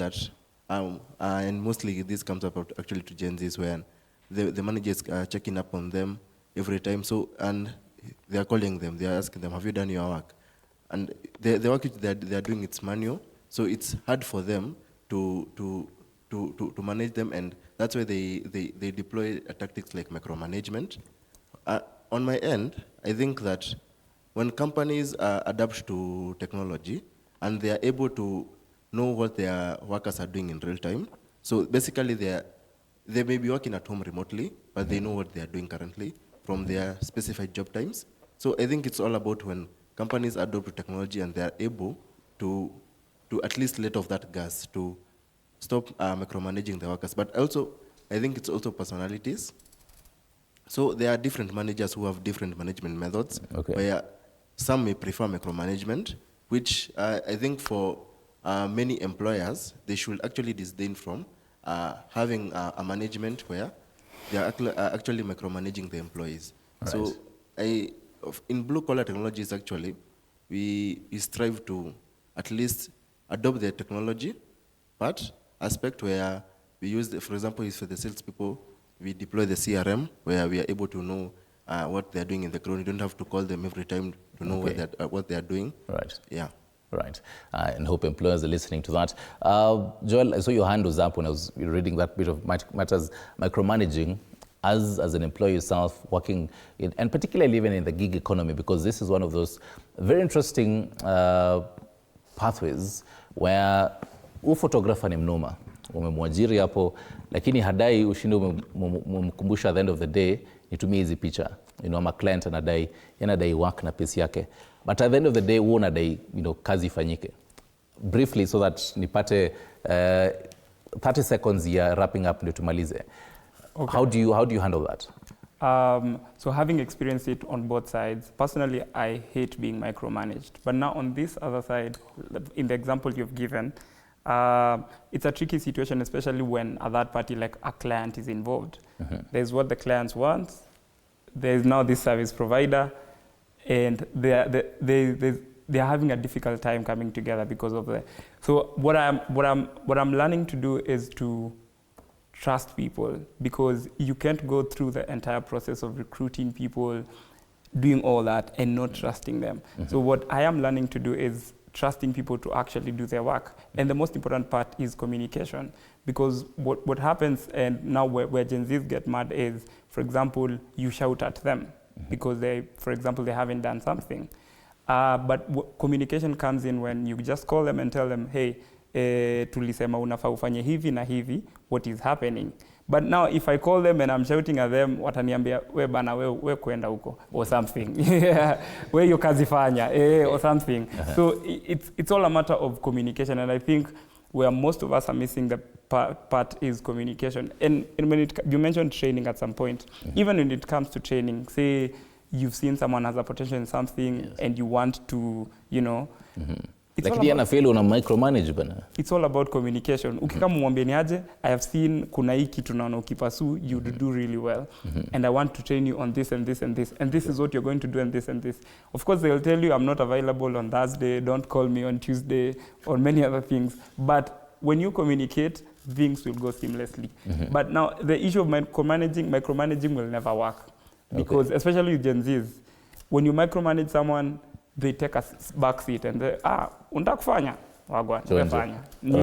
that, and mostly this comes up actually to Gen Zs, where the managers are checking up on them every time. So, and they are calling them, they are asking them, have you done your work? And the work which they are doing, it's manual, so it's hard for them to manage them, and that's why they deploy tactics like micromanagement. On my end, I think that when companies adapt to technology and they are able to know what their workers are doing in real time, so basically they may be working at home remotely, but they know what they are doing currently from their specified job times. So I think it's all about when companies adopt to technology and they are able to at least let off that gas to stop micromanaging the workers. But also, I think it's also personalities. So there are different managers who have different management methods, where some may prefer micromanagement, which I think for many employers, they should actually disdain from having a management where they are actually micromanaging the employees. Right. So in blue-collar technologies, actually, we strive to at least adopt the technology part aspect, where we use, for example, for the salespeople, we deploy the CRM, where we are able to know what they're doing in the ground. You don't have to call them every time to know what they're doing. Right. Yeah. Right. And hope employers are listening to that. Joel, I saw your hand was up when I was reading that bit of matters micromanaging. As an employee yourself, working in, and particularly even in the gig economy, because this is one of those very interesting pathways where photographer ni mnoma, umemwajiri hapo, lakini hadai ushinde umemkumbusha at the end of the day, nitumie hizi picha. You know, ama client anadai work na pesi yake. But at the end of the day, wewe unadai, kazi ifanyike. Briefly, so that nipate 30 seconds ya wrapping up ndio tumalize. Okay. How do you handle that? So having experienced it on both sides, personally, I hate being micromanaged. But now on this other side, in the example you've given, it's a tricky situation, especially when a third party like a client is involved. There's what the clients want. There's now this service provider, and they're having a difficult time coming together because of that. So what I'm learning to do is to trust people, because you can't go through the entire process of recruiting people, doing all that, and not trusting them. So what I am learning to do is trusting people to actually do their work. And the most important part is communication, because what happens, and now where Gen Zs get mad is, for example, you shout at them because for example, they haven't done something. But communication comes in when you just call them and tell them, hey, tulisema unafaa ufanye hivi na hivi, what is happening? But now if I call them and I'm shouting at them, wataniambia, we bana, we kwenda huko, or something. We yo kazi fanya, or something. So it's all a matter of communication, and I think where most of us are missing the part is communication. And when you mentioned training at some point, even when it comes to training, say you've seen someone has a potential in something, and you want to, Lakini anafeel una micromanage bana. It's all about communication. Ukikama mwambie ni aje, I have seen kuna hii kitu naona ukipasu, you do really well. And I want to train you on this and this and this. And this is what you're going to do, and this and this. Of course, they'll tell you I'm not available on Thursday, don't call me on Tuesday, or many other things. But when you communicate, things will go seamlessly. But now the issue of micromanaging will never work. Because especially with Gen Zs, when you micromanage someone, they take a back seat and they, unataka kufanya? Wagwan,